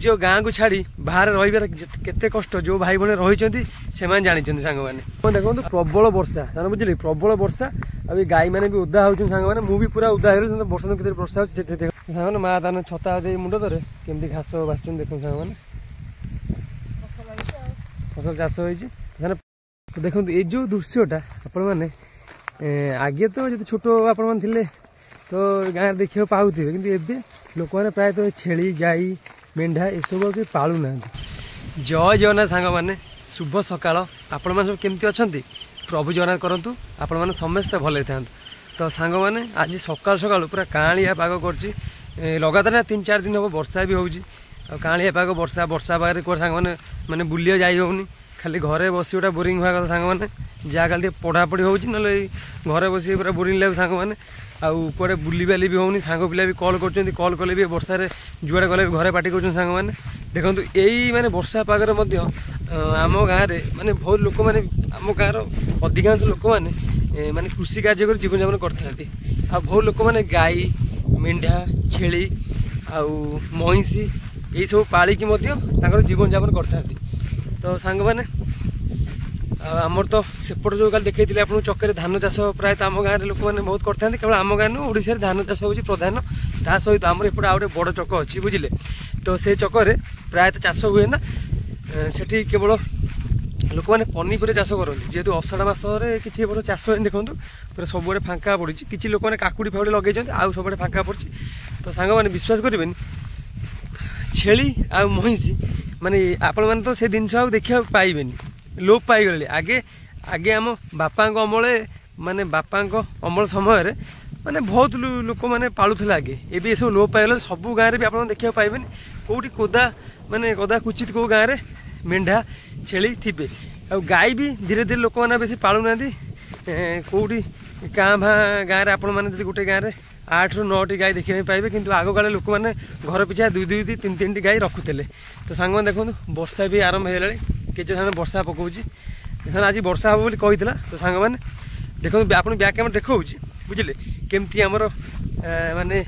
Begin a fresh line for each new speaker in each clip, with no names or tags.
निज गाँ को छाड़ी बाहर रही कष्ट जो भाई भाई रही से जानी सांग मैंने देखो प्रबल वर्षा जान बुझे प्रबल वर्षा अभी गाई मैंने भी उदा हो सांग मैंने मुझे पूरा उदा हो बर्षा के वर्षा हो सांग माँ तान छता दे मुंड तरे केमती घास बास देखो सांग मैंने फसल चाष हो देखो ये जो दृश्यटा आपण मैंने आगे तो जो छोट आपण मैंने तो गाँव देखा पाऊे कि लोक मैंने प्रायतः छेली गाई मेढ़ा ये सब पालू ना। जय जगन्नाथ सांग मैंने शुभ सकाळ आपण मैंने सब केमती अच्छा प्रभु जगन्नाथ करूँ आपण मैंने समस्ते भले था। तो सांग मैंने आज सकाल सकाल पूरा कालिया पाग कर लगातार 3-4 दिन हम वर्षा भी होगी कालिया पाग वर्षा वर्षा पागे कौन सांग मैंने मैंने बुलिया जाई होनी खाली घरे बस गोटा बोरिंग हुआ कथा सांग मैंने जहाँ खाली पढ़ापढ़ी हो घरे बस पूरा बोरिंग लगे सांग मैंने आउे बुली बाली भी होनी सांग पिला भी कल कर कल कले भी वर्षा जुआड़े गले घरे पार्टी कर सांग मैंने देखो यही मैंने वर्षा पागर आम गाँव में माने बहुत लोक मैंने आम गाँव अधिकांश लोक मैंने माने कृषि कार्य कर जीवन यापन करते बहुत लोक मैंने गाई मेढ़ा छेली आउ महिषी यही सब पालिकी जीवन यापन करते। तो सांग मैंने आमर तो सेपट जो कल देखी आप चक्कर धान चाष प्रायत आम गाँव में लोक मैंने बहुत करते केवल आम गाँव नुह ओडिशा धान चाष हो प्रधान ता सहित आमर एपटे आउ बड़ चक अच्छी बुझे तो से चक्कर प्रायतः चाष हुए ना सेठी केवल लोक मैंने पनीपरिया चाष करते जेहेतु अषाढ़ मसरे किसी बड़ चाष देखो पूरा सब फांका पड़ी किसी लोक मैंने काकुड़ी फाकुड़ी लगे आउ सब फांका पड़ी। तो सांग मैंने विश्वास करें छेली आ महिषी माने आपण मैंने तो से जिनस देखा पाइबे लोप पाईगले आगे आगे आम बापा अमल माने बापा अमल समय माने बहुत लोक मैंने पालुला आगे ये सब लोप पाईगले सब गाँव में भी आप देखा पाइबे कौटी कोदा माने कदा कुचित कौ गाँव में मेढ़ा छेली थे आ गाई भी धीरे धीरे लोक मैंने बेसी पालुना कौटी गाँ भा गाँव में आपण मैंने गोटे गाँव में 8 ରୁ 9टी गाई देखा पाइबे किंतु आग काले लोक मैंने घर पिछा 2-3टी गाई रखुले। तो सांग मैंने देखो वर्षा भी आरंभ हो किसी वर्षा पकाउची आज वर्षा हम बोली कही तो सांग मैंने देखो आप बैक कैमेरा देखा बुझे केमती आमर माने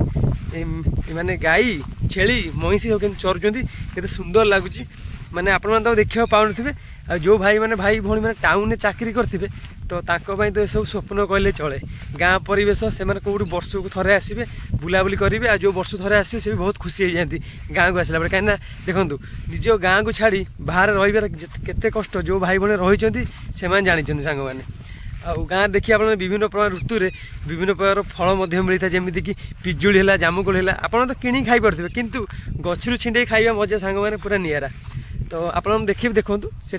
माने गाई छेली महिषी सब केमती चरुचंती केते सुंदर लगुच माने आपण मैंने देखा पाउनथिबे आ जो भाई माने भाई भौणी माने टाउन में चाकरी करथिबे तो तांको तो सब स्वप्न कहले चले गाँ परिवेश से कौट वर्ष को थे आसवे बुलाबुली करेंगे आ जो वर्ष थे आसवे से भी बहुत खुशी हो जाती गाँ को आसला कहीं देखो निज गाँ को छाड़ी बाहर रही कष्ट जो भाई भाई रही से जानी सांग मैंने गाँव देखिए आप विभिन्न प्रकार ऋतु में विभिन्न प्रकार फल मिलता है जमीक कि पिजुड़ी है जामुकोल है आप तो कि खाई पारे किंतु गचरू छिंडे खाଇବା मजा सांग मैंने पूरा निरा। तो आप देखिए देखो से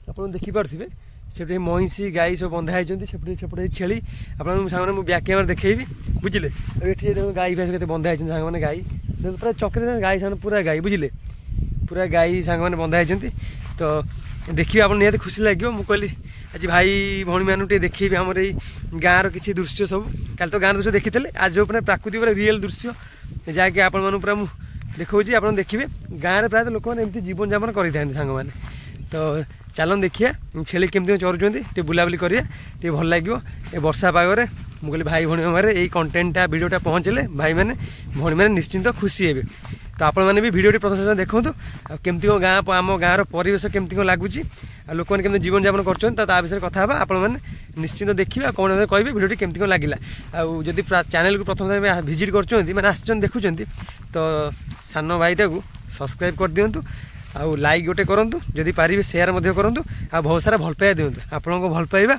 आप देखिपे से महिषी गाई सब बंधा होती सेपटे छेली आप सामने मुझे बैक कैमेरा देखी बुझे ये गाई फाई के बंधा होती सांग मैंने गाई पूरा चक्कर गाई सामने पूरा गाई बुझे पूरा गाई सांग मैंने बंधा होती। तो देखिए आप निहत खुशी लगे मुझे कहली आज भाई भौणी मानू देखी आमर ये गाँव किसी दृश्य सब कल तो गाँव दृश्य देखी आज जो प्राकृतिक रियल दृश्य जहाँकि आपण पूरा देखा आप देखिए गाँव में प्रायतः लोक मैंने एमती जीवन यापन करते सांग मैंने। तो चलन देखिए छेली केमती चरुँच बुलाबुली करिए भल लगे ये वर्षा पागरे मुझे भाई भौणी मारे यही कंटेंटा वीडियोटा पहुँचले भाई मैंने भौणी मैंने निश्चिंत खुशी हे। तो आप मैंने भी वीडियो प्रथम देखो केमती गाँ आम गाँव परिवेश केमती लगुच लोक मैंने केमती जीवन यापन कर विषय कथा आप निश्चिंत देखिए कौन कहे वीडियो केमती लगे आदि चैनल को प्रथम विजिट कर आसन देखुं तो सान भाईटा को सब्सक्राइब कर दिंतु आउ लाइक गोटे करूँ जदि पारे सेयार करूँ आ बहुत सारा भल पाइबा दिंतु आपण को भल पाइबा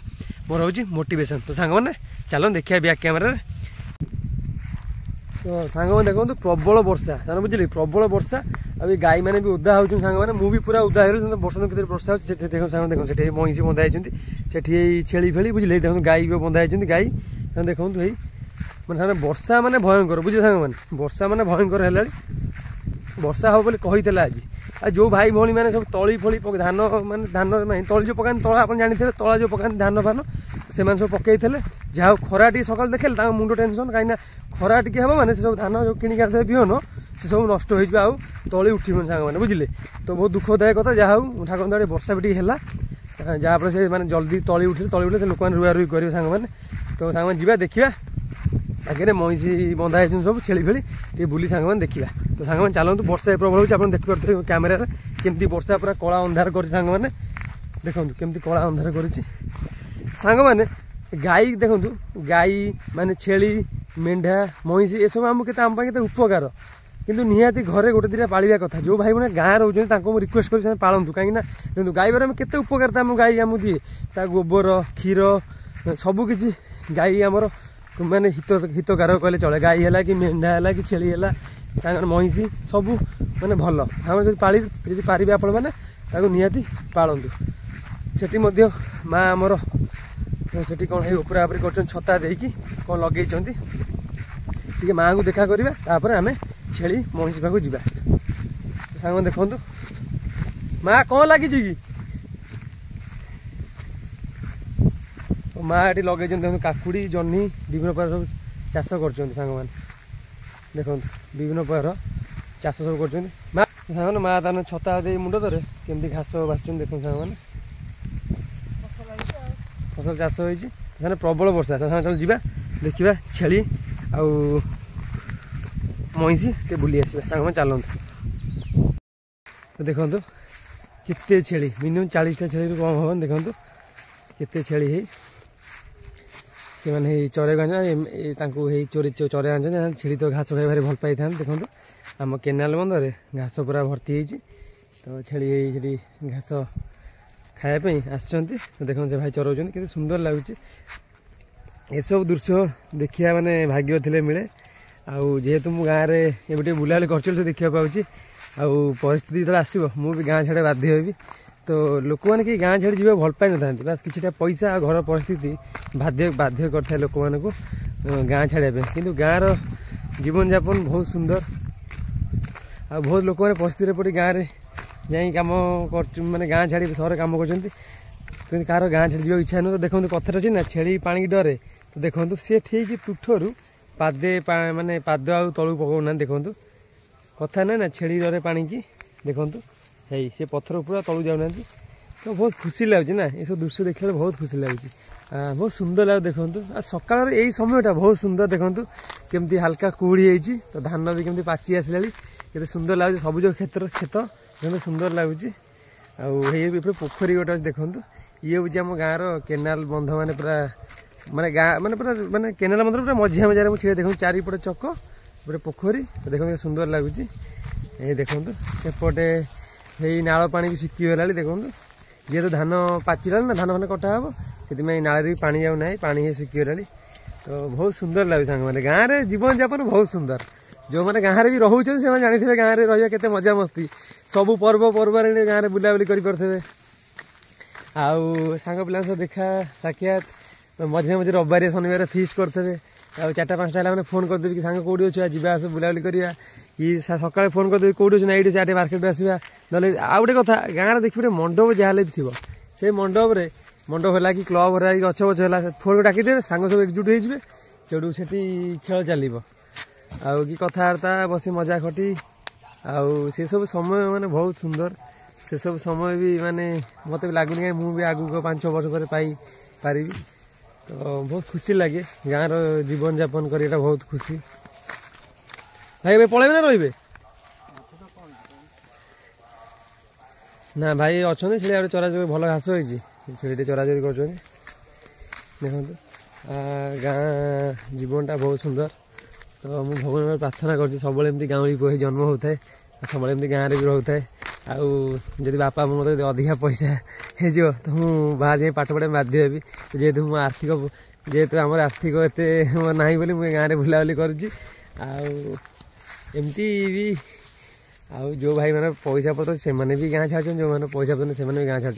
मोर हूँ मोटिवेशन। तो सांग मैंने चलो देखिए बैक कैमेरा। तो सांग मैंने देखो प्रबल वर्षा जान बुझे प्रबल वर्षा अभी गाई मैंने भी उदा हो सांग मैंने मुझे पूरा उदा हो बर्षा के वर्षा देखो सांग देखो से महिषी बंधा होती छेली फेली बुझे देखो गाई भी बंधा होती गाई देखो यही मैंने वर्षा माने भयंकर बुझे सांग मैंने वर्षा माने भयंकर है वर्षा हम बोली कही आज आ जो भाई भौणी मैंने सब तली फली धान माने धान तली जो पकाते तला आप जानी तला जो पकाते धान फान से सब पकई जहाँ खरा टी सकाल देखे मुंड टेंशन कहीं खरा टी हम मैंने सब धान जो किणी आते बिहन से सब नष्ट हो आउ तली उठिबन सांग मैंने बुझे। तो बहुत दुखदायक कथा जहाँ हूँ ठाकुर दया वर्षा भी है जहाँपर से जल्दी तली उठे लोक मैंने रुआ रुई करेंगे सांग मैंने। तो सांग मैंने जा देखा आगे मईसी बंधा है सब छेली फेली टे बुली सांग मैंने देखा तो सांग मैंने चलतु वर्षा प्रबल हो देखिए कैमेरा केमती वर्षा पूरा कला अंधार कर सांग मैंने देखो केमती कला अंधार कर सांग मैंने गाई देखु गाई माने छेली मेढ़ा मईसी ये सब आम के उपकार किंतु निहाती घरे गोटे दिटा पालिया कथा जो भाई मैंने गाँव रोज रिक्वेस्ट कर पालतु कहीं देखो गाई बारे में केते उपकारिता आम गाई आमको दिए ता गोबर क्षीर सबकि गाई आमर माने हितकारक कहले चले गाई है कि मेढ़ा है कि छेली है सांग मईसी सब माने भल आम पाली पारे आपण मैंने निहाती पालतु सेठी माँ आमर सेठी कौन है उपरा उपरी कर छता देकी कौन लगे टे माँ को देखा करवा तापर आम छेली मईसी पाक जा सांग देखु माँ कौन लगी कि माँ ये लगे काकुड़ी जह्नी विभिन्न प्रकार सब चाष कर देखो विभिन्न प्रकार चाष सब कर माँ सांग माँ तार छता दे मुंड धरे केमती घास बास देखो सांग मैंने फसल चाष हो प्रबल वर्षा चल जा देखा छेली आउ मईसी टे बुली आसवा सांग में चलतु तो देखो केते छेली मिनिमम 40टा छेली कम हम देखो केते छेली है से मैंने चरे चोरी चरे आन छेली तो घास खाई भारी भल पाई था देखो आम केनाल बंधरे घास पूरा भर्ती होती तो छेली घास खायापी आसते देखो से भाई चराऊँ के सुंदर लगुच ये सब दृश्य देखा माने भाग्य थे मिले आउ जेहेतु मु गाँव में बुलाबुली कर देखा पाऊँ आउ परिस्थिति जो आसो मुझे गाँ छाड़े बाध्य होबी तो लोक मैंने कि गाँ छाड़ी जा भल पाई न था बास कि पैसा घर परिस्थिति बाध्य करता लोक मान को गाँ छाड़िया कि गाँव जीवन यापन बहुत सुंदर आ बहुत लोक मैंने परिस्थिति पड़ी गाँव में जाई कम कर माने गाँ छाड़ी सहर कम कर कार गाँ छाड़ी जा इच्छा नुह तो देखो कथा अच्छी ना छेली पानी डरे तो देखो सी ठीक तुठरू पादे माने पाद आउ तलू पकाउना देखो कथा ना छेली डरे पानी की देखो है सी पत्थर पूरा तलू जाऊना तो बहुत खुशी लगुच ना ये सब दृश्य देखने बहुत खुशी लगुच बहुत सुंदर लगे देखो सकाल यही समयटा बहुत सुंदर देखो केमती हल्का कुड़ी होती तो धान भी केमती पाची आसला के सुंदर लगुच सबुज खेत बहुत सुंदर लगुच आए पोखरी गोटे देखो ये हूँ आम गाँव केनाल बंध मैंने पूरा माने गाँ माने पूरा माने केनाल बंध पूरा मझिया मझारे मुझे देखो चारिपटे चक पूरा पोखरी देखो सुंदर लगुच ये देखो सेपटे यही नाल पानी भी सुखीगला देखो जी तो धान पाचिला ना धान फान कटा हम से नाल भी पानी जाऊ ना पानी सुखीगला तो बहुत सुंदर लगे सांग मैंने गाँव में जीवन यापन बहुत सुंदर जो मैंने गाँव में भी रोचे से जानी गाँव में रहा के मजा मस्ती सबू पर्वपर्वाणी गाँव में बुलाबुली करें आउ सांग पिला देखा साक्षात मझे मझे रविवार शनिवार फिस्ट करेंगे आ 4-5टा मैंने फोन करदेवी कि सांग कौटी अच्छे जी आस बुलाबुली करा कि सकाଳେ फोन करदेवी कौटी अच्छे ना ये चाटे मार्केट आसवा ना आउ गोटे कथा गाँव में देखिए मंडप जहाँ भी थी से मंडप है कि क्लब है गछ गछ है फोन डाकिदेवे सांग सब एकजुट हो से खेल चलो आउ कि कथबार्ता बस मजा खटी आउ से सब समय माने बहुत सुंदर से सब समय भी माने मत लगुनि कहीं मुझे आगु 5-6 वर्ष पर पाई पारि तो बहुत खुशी लगे गाँव जीवन यापन कर बहुत खुशी भाई भाई पलैबे ना रे ना भाई अच्छा छेली चराचरी भल घास होती छेली चराचरी कर देखो गाँ जीवनटा बहुत सुंदर तो मुझे भगवान प्रार्थना कर सब गाँवली पुह जन्म होता है सब एमती गाँव में भी रोता है आदि बापा मत अधिका पैसा हो तो मुझे बाहर जाए पाठ पढ़ा बाध्य हेबी जेहेतु मो आर्थिक जेहेतु आम आर्थिक एत ना बोली मुझे गाँव में बुलाबुली करुँची आमती भी आउ जो भाई मैंने पैसा पत्र से भी गाँ छाड़ जो मैंने पैसा पत्र से भी गाँ छाड़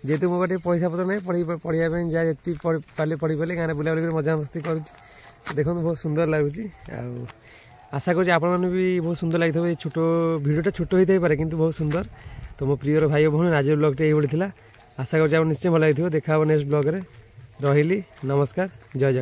जेहेतु मो पाटे पैसा पत्र ना पढ़ाई जहाँ जी पारे पढ़ी पारे गाँव में बुलाबुली मजा मस्ती करुँची देखो बहुत सुंदर लगुच आशा करुँच आपण मैंने भी बहुत सुंदर लगी छोट भिडियोटा छोट होता है किंतु बहुत सुंदर तो मो प्रियर भाई भौणी आज ब्लॉगटा ये आशा करुँच निश्चय भल लगी देखा नेक्स्ट ब्लॉग रे रही नमस्कार जय जगन्नाथ।